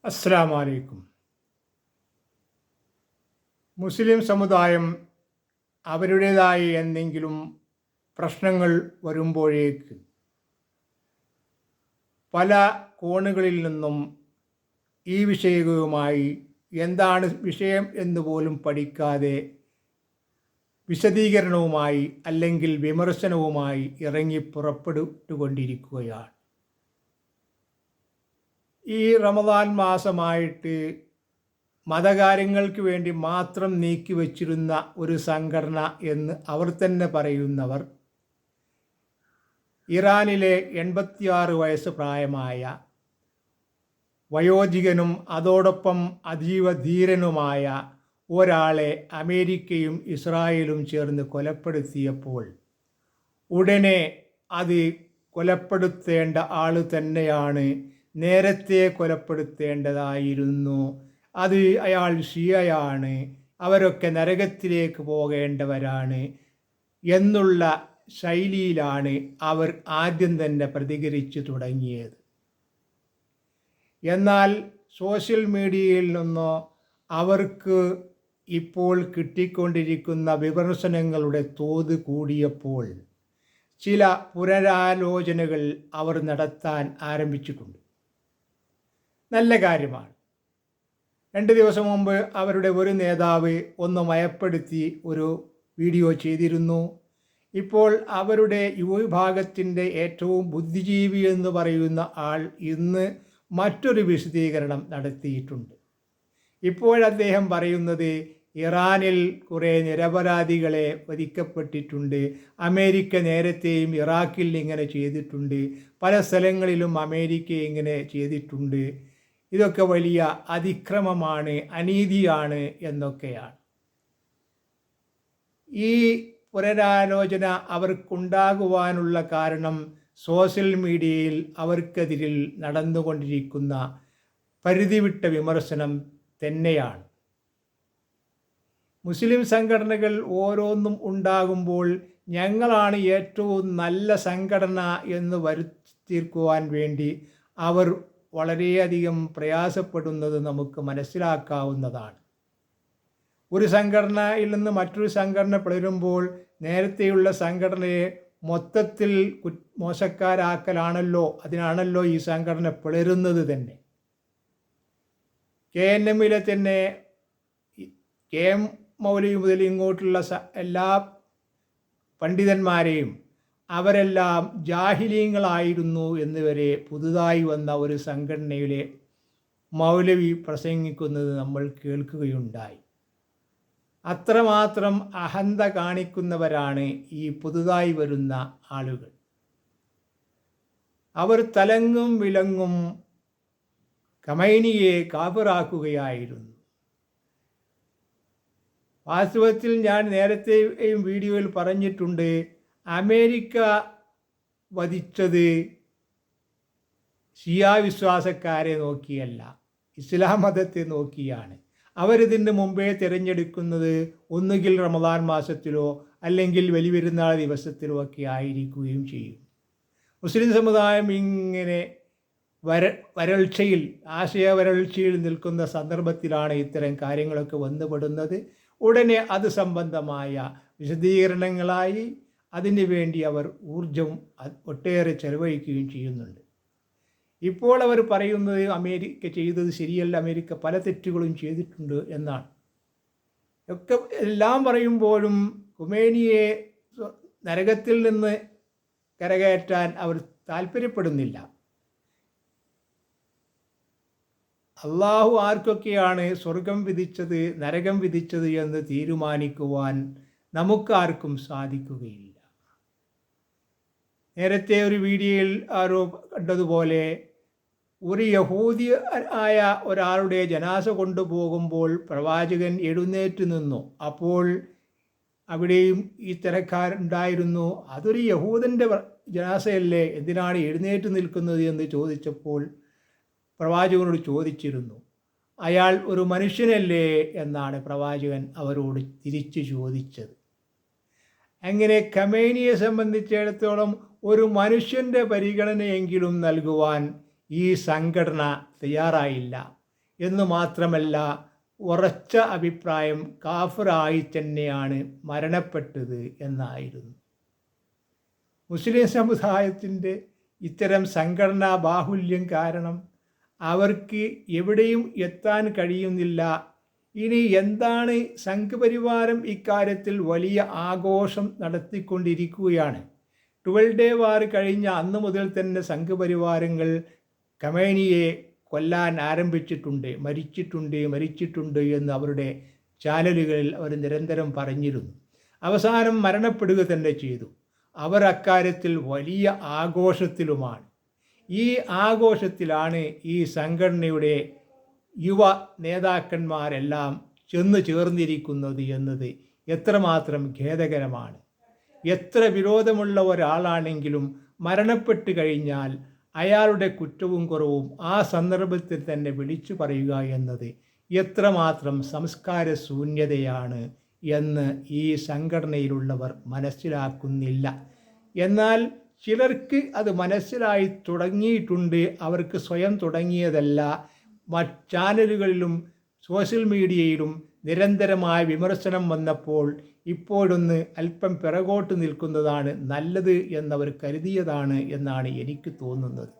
അസ്സലാമു അലൈക്കും. മുസ്ലിം സമുദായം അവരുടേതായ എന്തെങ്കിലും പ്രശ്നങ്ങൾ വരുമ്പോഴേക്ക് പല കോണുകളിൽ നിന്നും ഈ വിഷയവുമായി എന്താണ് വിഷയം എന്ന് പോലും പഠിക്കാതെ വിശദീകരണവുമായി അല്ലെങ്കിൽ വിമർശനവുമായി ഇറങ്ങി പുറപ്പെട്ടുകൊണ്ടിരിക്കുകയാണ്. ഈ റമദാൻ മാസമായിട്ട് മതകാര്യങ്ങൾക്ക് വേണ്ടി മാത്രം നീക്കിവച്ചിരുന്ന ഒരു സംഘടന എന്ന് അവർ തന്നെ പറയുന്നവർ ഇറാനിലെ 86 വയസ്സ് പ്രായമായ വയോധികനും അതോടൊപ്പം അതീവ ധീരനുമായ ഒരാളെ അമേരിക്കയും ഇസ്രായേലും ചേർന്ന് കൊലപ്പെടുത്തിയപ്പോൾ ഉടനെ അത് കൊലപ്പെടുത്തേണ്ട ആൾ തന്നെയാണ്, നേരത്തെ കൊലപ്പെടുത്തേണ്ടതായിരുന്നു, അത് അയാൾ ഷിയയാണ്, അവരൊക്കെ നരകത്തിലേക്ക് പോകേണ്ടവരാണ് എന്നുള്ള ശൈലിയിലാണ് അവർ ആദ്യം തന്നെ പ്രതികരിച്ചു തുടങ്ങിയത്. എന്നാൽ സോഷ്യൽ മീഡിയയിൽ നിന്നോ അവർക്ക് ഇപ്പോൾ കിട്ടിക്കൊണ്ടിരിക്കുന്ന വിമർശനങ്ങളുടെ തോത് കൂടിയപ്പോൾ ചില പുനരാലോചനകൾ അവർ നടത്താൻ ആരംഭിച്ചിട്ടുണ്ട്. നല്ല കാര്യമാണ്. 2 ദിവസം മുമ്പ് അവരുടെ ഒരു നേതാവ് ഒന്ന് മയപ്പെടുത്തി ഒരു വീഡിയോ ചെയ്തിരുന്നു. ഇപ്പോൾ അവരുടെ യുവവിഭാഗത്തിൻ്റെ ഏറ്റവും ബുദ്ധിജീവി എന്ന് പറയുന്ന ആൾ ഇന്ന് മറ്റൊരു വിശദീകരണം നടത്തിയിട്ടുണ്ട്. ഇപ്പോൾ അദ്ദേഹം പറയുന്നത് ഇറാനിൽ കുറേ നിരപരാധികളെ വധിക്കപ്പെട്ടിട്ടുണ്ട്, അമേരിക്ക നേരത്തെയും ഇറാഖിൽ ഇങ്ങനെ ചെയ്തിട്ടുണ്ട്, പല സ്ഥലങ്ങളിലും അമേരിക്ക ഇങ്ങനെ ചെയ്തിട്ടുണ്ട്, ഇതൊക്കെ വലിയ അതിക്രമമാണ്, അനീതിയാണ് എന്നൊക്കെയാണ്. ഈ പുനരാലോചന അവർക്കുണ്ടാകുവാനുള്ള കാരണം സോഷ്യൽ മീഡിയയിൽ അവർക്കെതിരിൽ നടന്നുകൊണ്ടിരിക്കുന്ന പരിധിവിട്ട വിമർശനം തന്നെയാണ്. മുസ്ലിം സംഘടനകൾ ഓരോന്നും ഉണ്ടാകുമ്പോൾ ഞങ്ങളാണ് ഏറ്റവും നല്ല സംഘടന എന്ന് വരുത്തിത്തീർക്കുവാൻ വേണ്ടി അവർ വളരെയധികം പ്രയാസപ്പെടുന്നത് നമുക്ക് മനസ്സിലാക്കാവുന്നതാണ്. ഒരു സംഘടനയിൽ നിന്ന് മറ്റൊരു സംഘടന പിളരുമ്പോൾ നേരത്തെയുള്ള സംഘടനയെ മൊത്തത്തിൽ മോശക്കാരാക്കലാണല്ലോ, അതിനാണല്ലോ ഈ സംഘടന പിളരുന്നത് തന്നെ. KNMലെ തന്നെ KM മൗലവി മുതൽ ഇങ്ങോട്ടുള്ള എല്ലാ പണ്ഡിതന്മാരെയും അവരെല്ലാം ജാഹിലീങ്ങളായിരുന്നു എന്നുവരെ പുതുതായി വന്ന ഒരു സംഘടനയിലെ മൗലവി പ്രസംഗിക്കുന്നത് നമ്മൾ കേൾക്കുകയുണ്ടായി. അത്രമാത്രം അഹന്ത കാണിക്കുന്നവരാണ് ഈ പുതുതായി വരുന്ന ആളുകൾ. അവർ തലങ്ങും വിലങ്ങും ഖമൈനിയെ കാഫിറാക്കുകയായിരുന്നു. വാസ്തവത്തിൽ ഞാൻ നേരത്തെയും വീഡിയോയിൽ പറഞ്ഞിട്ടുണ്ട്, അമേരിക്ക വധിച്ചത് ഷിയ വിശ്വാസക്കാരെ നോക്കിയല്ല, ഇസ്ലാം മതത്തെ നോക്കിയാണ്. അവരിതിന് മുമ്പേ തിരഞ്ഞെടുക്കുന്നത് ഒന്നുകിൽ റമദാൻ മാസത്തിലോ അല്ലെങ്കിൽ വലിയ പെരുന്നാൾ ദിവസത്തിലോ ഒക്കെ ആയിരിക്കുകയും ചെയ്യും. മുസ്ലിം സമുദായം ഇങ്ങനെ വരൾച്ചയിൽ, ആശയ വരൾച്ചയിൽ നിൽക്കുന്ന സന്ദർഭത്തിലാണ് ഇത്തരം കാര്യങ്ങളൊക്കെ വന്നുപെടുന്നത്. ഉടനെ അത് സംബന്ധമായ വിശദീകരണങ്ങളായി അതിനു വേണ്ടി അവർ ഊർജം ഒട്ടേറെ ചെലവഴിക്കുകയും ചെയ്യുന്നുണ്ട്. ഇപ്പോൾ അവർ പറയുന്നത് അമേരിക്ക ചെയ്തത് ശരിയല്ല, അമേരിക്ക പല തെറ്റുകളും ചെയ്തിട്ടുണ്ട് എന്നാണ്. ഒക്കെ എല്ലാം പറയുമ്പോഴും ഖുമൈനിയെ നരകത്തിൽ നിന്ന് കരകയറ്റാൻ അവർ താല്പര്യപ്പെടുന്നില്ല. അള്ളാഹു ആർക്കൊക്കെയാണ് സ്വർഗം വിധിച്ചത് നരകം വിധിച്ചത് എന്ന് തീരുമാനിക്കുവാൻ നമുക്കാർക്കും സാധിക്കുകയില്ല. നേരത്തെ ഒരു വീഡിയോയിൽ ആരോ കണ്ടതുപോലെ ഒരു യഹൂദി ആയ ഒരാളുടെ ജനാസ കൊണ്ടുപോകുമ്പോൾ പ്രവാചകൻ എഴുന്നേറ്റ് നിന്നു. അപ്പോൾ അവിടെയും ഈ തിരക്കാരുണ്ടായിരുന്നു. അതൊരു യഹൂദൻ്റെ ജനാസയല്ലേ, എന്തിനാണ് എഴുന്നേറ്റ് നിൽക്കുന്നത് എന്ന് ചോദിച്ചപ്പോൾ പ്രവാചകനോട് ചോദിച്ചിരുന്നു. അയാൾ ഒരു മനുഷ്യനല്ലേ എന്നാണ് പ്രവാചകൻ അവരോട് തിരിച്ചു ചോദിച്ചത്. അങ്ങനെ ഖമൈനിയെ സംബന്ധിച്ചിടത്തോളം ഒരു മനുഷ്യൻ്റെ പരിഗണനയെങ്കിലും നൽകുവാൻ ഈ സംഘടന തയ്യാറായില്ല. എന്ന് മാത്രമല്ല ഉറച്ച അഭിപ്രായം കാഫിറായി തന്നെയാണ് മരണപ്പെട്ടത് എന്നായിരുന്നു. മുസ്ലിം സമുദായത്തിൻ്റെ ഇത്തരം സംഘടനാ ബാഹുല്യം കാരണം അവർക്ക് എവിടെയും എത്താൻ കഴിയുന്നില്ല. ഇനി എന്താണ് സംഘപരിവാരം ഇക്കാര്യത്തിൽ വലിയ ആഘോഷം നടത്തിക്കൊണ്ടിരിക്കുകയാണ്. 12 ഡേ വാർ കഴിഞ്ഞ അന്ന് മുതൽ തന്നെ സംഘപരിവാരങ്ങൾ ഖമേനിയെ കൊല്ലാൻ ആരംഭിച്ചിട്ടുണ്ട്, മരിച്ചിട്ടുണ്ട് എന്ന് അവരുടെ ചാനലുകളിൽ അവർ നിരന്തരം പറഞ്ഞിരുന്നു. അവസാനം മരണപ്പെടുക തന്നെ ചെയ്തു. അവർ അക്കാര്യത്തിൽ വലിയ ആഘോഷത്തിലുമാണ്. ഈ ആഘോഷത്തിലാണ് ഈ സംഘടനയുടെ യുവ നേതാക്കന്മാരെല്ലാം ചെന്ന് ചേർന്നിരിക്കുന്നത് എന്നത് എത്രമാത്രം ഖേദകരമാണ്. എത്ര വിരോധമുള്ള ഒരാളാണെങ്കിലും മരണപ്പെട്ട് കഴിഞ്ഞാൽ അയാളുടെ കുറ്റവും കുറവും ആ സന്ദർഭത്തിൽ തന്നെ വിളിച്ചു പറയുക എന്നത് എത്രമാത്രം സംസ്കാര ശൂന്യതയാണ് എന്ന് ഈ സംഘടനയിലുള്ളവർ മനസ്സിലാക്കുന്നില്ല. എന്നാൽ ചിലർക്ക് അത് മനസ്സിലായി തുടങ്ങിയിട്ടുണ്ട്. അവർക്ക് സ്വയം തുടങ്ങിയതല്ല, ചാനലുകളിലും സോഷ്യൽ മീഡിയയിലും നിരന്തരമായ വിമർശനം വന്നപ്പോൾ ഇപ്പോഴൊന്ന് അല്പം പിറകോട്ട് നിൽക്കുന്നതാണ് നല്ലത് എന്നവർ കരുതിയതാണ് എന്നാണ് എനിക്ക് തോന്നുന്നത്.